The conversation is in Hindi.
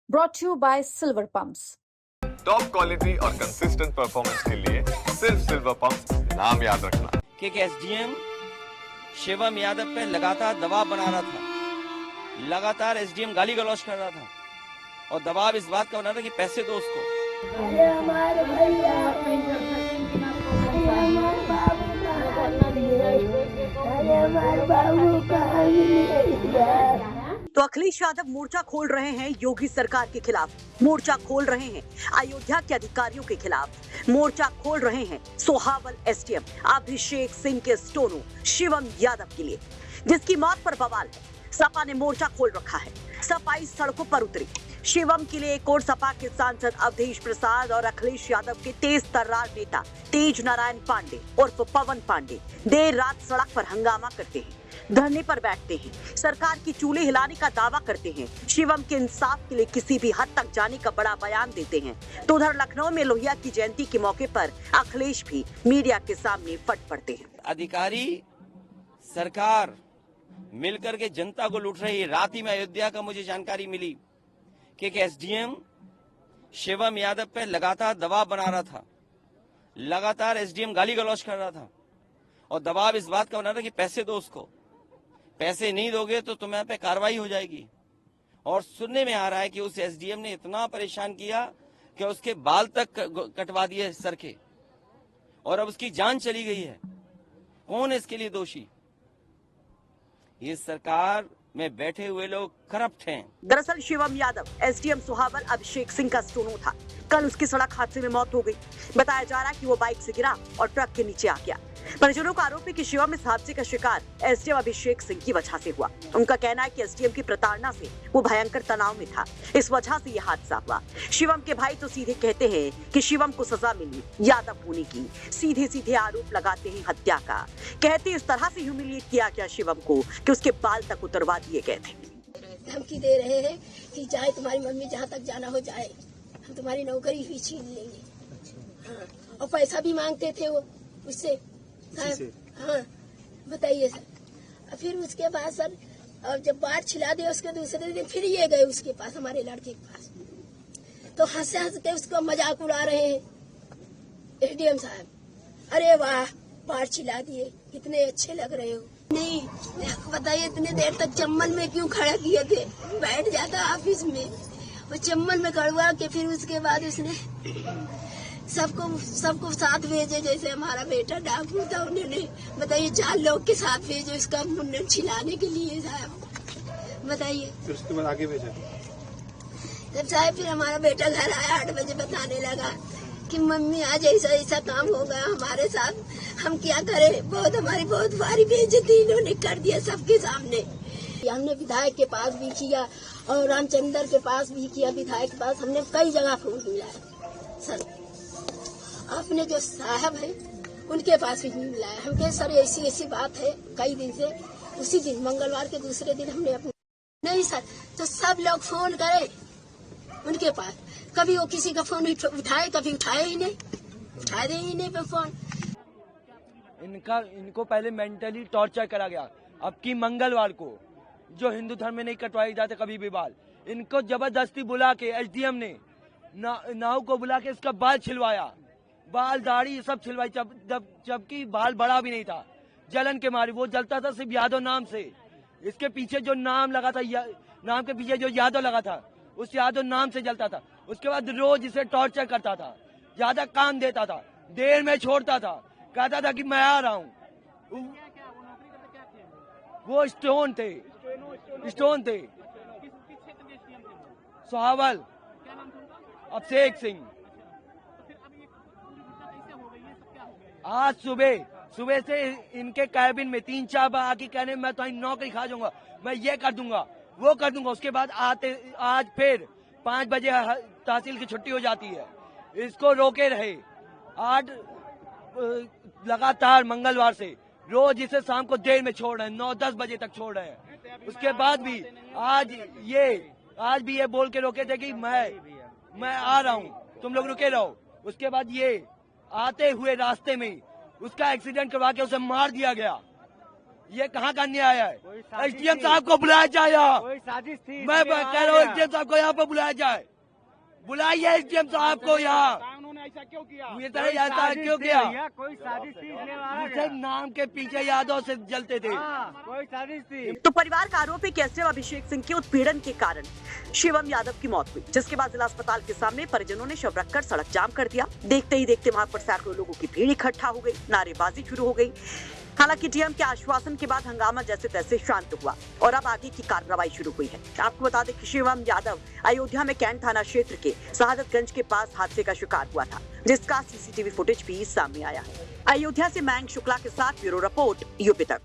brought to you by Silver Pumps. Top quality और कंसिस्टेंट परफॉर्मेंस के लिए सिर्फ सिल्वर पंप नाम याद रखना। कि एसडीएम शिवम यादव पे लगातार दबाव बना रहा था, लगातार एसडीएम गाली गलौज कर रहा था और दबाव इस बात का बना रहा था कि पैसे दो उसको। तो अखिलेश यादव मोर्चा खोल रहे हैं योगी सरकार के खिलाफ, मोर्चा खोल रहे हैं अयोध्या के अधिकारियों के खिलाफ, मोर्चा खोल रहे हैं सोहावल एसडीएम अभिषेक सिंह के स्टोनो शिवम यादव के लिए, जिसकी मौत पर बवाल है। सपा ने मोर्चा खोल रखा है, सपा इस सड़कों पर उतरी। शिवम के लिए एक और सपा के सांसद अवधेश प्रसाद और अखिलेश यादव के तेज तर्रार नेता तेज नारायण पांडे उर्फ पवन पांडे देर रात सड़क पर हंगामा करते हैं, धरने पर बैठते हैं, सरकार की चूल्हे हिलाने का दावा करते हैं, शिवम के इंसाफ के लिए किसी भी हद तक जाने का बड़ा बयान देते हैं। तो उधर लखनऊ में लोहिया की जयंती के मौके पर अखिलेश भी मीडिया के सामने फट पड़ते हैं। अधिकारी सरकार मिलकर के जनता को लूट रही है। रात ही में अयोध्या का मुझे जानकारी मिली कि एसडीएम शिवम यादव पे लगातार दबाव बना रहा था, लगातार एसडीएम गाली गलौज कर रहा था और दबाव इस बात का बना रहा था कि पैसे दो उसको, पैसे नहीं दोगे तो तुम्हारे पे कार्रवाई हो जाएगी। और सुनने में आ रहा है कि उस एसडीएम ने इतना परेशान किया कि उसके बाल तक कटवा दिए सर के और अब उसकी जान चली गई है। कौन है इसके लिए दोषी? ये सरकार में बैठे हुए लोग करप्ट हैं। दरअसल शिवम यादव एसडीएम सोहावल अभिषेक सिंह का स्टोनो था। कल उसकी सड़क हादसे में मौत हो गई। बताया जा रहा है कि वो बाइक से गिरा और ट्रक के नीचे आ गया। परिजनों का आरोप है कि शिवम इस हादसे का शिकार एसडीएम अभिषेक सिंह की वजह से हुआ। उनका कहना है कि एसडीएम की प्रताड़ना से वो भयंकर तनाव में था, इस वजह से यह हादसा हुआ। शिवम के भाई तो सीधे कहते हैं कि शिवम को सजा मिली यादव होने की, सीधे सीधे आरोप लगाते हैं हत्या का। कहते इस तरह से ह्यूमिलिएट किया गया शिवम को कि उसके बाल तक उतरवा दिए गए थे। धमकी दे रहे हैं कि चाहे तुम्हारी मम्मी जहाँ तक जाना हो जाए, हम तुम्हारी नौकरी भी छीन लेंगे। हाँ, और पैसा भी मांगते थे वो उससे। हाँ, बताइए सर। फिर उसके बाद सर, और जब बाढ़ छिला दिया उसके दूसरे दिन फिर ये गए उसके पास, हमारे लड़के के पास, तो हंस हंस के उसको मजाक उड़ा रहे हैं एसडीएम साहब। अरे वाह, बाढ़ छिला दिए, कितने अच्छे लग रहे हो। नहीं बताइए, इतने देर तक चम्मन में क्यों खड़ा किए थे? बैठ जाता ऑफिस में, वो चम्मन में खड़वा के फिर उसके बाद उसने सबको साथ भेजे। जैसे हमारा बेटा डाकू था, उन्होंने बताइए 4 लोग के साथ भेजे उसका मुंडन छिलाने के लिए साहब। बताइए फिर उसके बाद आगे भेजा जब साहब, फिर हमारा बेटा घर आया 8 बजे, बताने लगा कि मम्मी आज ऐसा ऐसा काम हो गया हमारे साथ, हम क्या करें, हमारी बहुत भारी बेइज्जती इन्होंने कर दिया सबके सामने। हमने विधायक के पास भी किया और रामचंद्र के पास भी किया, विधायक के पास हमने कई जगह फोन मिला है सर। अपने जो साहब है उनके पास भी मिला है। हम कहे सर ऐसी ऐसी बात है, कई दिन से। उसी दिन मंगलवार के दूसरे दिन हमने अपने नहीं सर, तो सब लोग फोन करे उनके पास, कभी वो किसी का फोन उठाए, कभी उठाए ही नहीं पे फोन। इनको पहले मेंटली टॉर्चर करा गया। अब की मंगलवार को जो हिंदू धर्म में नहीं कटवाए जाते कभी भी बाल, इनको जबरदस्ती बुला के एसडीएम ने नाव को बुला के इसका बाल छिलवाया, बाल दाढ़ी सब छिलवाई, जबकि बाल बड़ा भी नहीं था। जलन के मारे वो जलता था सिर्फ यादव नाम से। इसके पीछे जो नाम लगा था, नाम के पीछे जो यादव लगा था, उस यादव नाम से जलता था। उसके बाद रोज इसे टॉर्चर करता था, ज्यादा काम देता था, देर में छोड़ता था, कहता था कि मैं आ रहा हूँ। वो स्टोन थे सोहावल अभिषेक सिंह। आज सुबह से इनके कैबिन में 3-4 बार आके कहने मैं तो नौकरी खा जाऊंगा, मैं ये कर दूंगा वो कर दूंगा। उसके बाद आज फिर 5 बजे तहसील की छुट्टी हो जाती है, इसको रोके रहे। आज लगातार मंगलवार से रोज इसे शाम को देर में छोड़ रहे हैं, 9-10 बजे तक छोड़ रहे हैं। उसके बाद भी आज भी ये बोल के रोके थे कि मैं आ रहा हूँ, तुम लोग रुके रहो। उसके बाद ये आते हुए रास्ते में उसका एक्सीडेंट करवा के उसे मार दिया गया। ये कहाँ का न्याय है? एसडीएम साहब को बुलाया जाए यहाँ। मैं कह रहा हूँ एसडीएम साहब को यहाँ पे बुलाया जाए। बुलाइए एसडीएम साहब को यहाँ। उन्होंने ऐसा क्यों किया? ये तरह ऐसा क्यों किया? कोई साजिश थी इसलिए सिर्फ नाम के पीछे यादों से जलते थे। कोई साजिश थी। तो परिवार का आरोप है कि एसडीएम अभिषेक सिंह के उत्पीड़न के कारण शिवम यादव की मौत हुई, जिसके बाद जिला अस्पताल के सामने परिजनों ने शव रखकर सड़क जाम कर दिया। देखते ही देखते वहां पर सैकड़ों लोगों की भीड़ इकट्ठा हो गई, नारेबाजी शुरू हो गई। हालांकि डीएम के आश्वासन के बाद हंगामा जैसे तैसे शांत हुआ और अब आगे की कार्रवाई शुरू हुई है। आपको बता दें कि शिवम यादव अयोध्या में कैंट थाना क्षेत्र के शहादतगंज के पास हादसे का शिकार हुआ था, जिसका सीसीटीवी फुटेज भी सामने आया है। अयोध्या से मयंक शुक्ला के साथ ब्यूरो रिपोर्ट यूपी तक।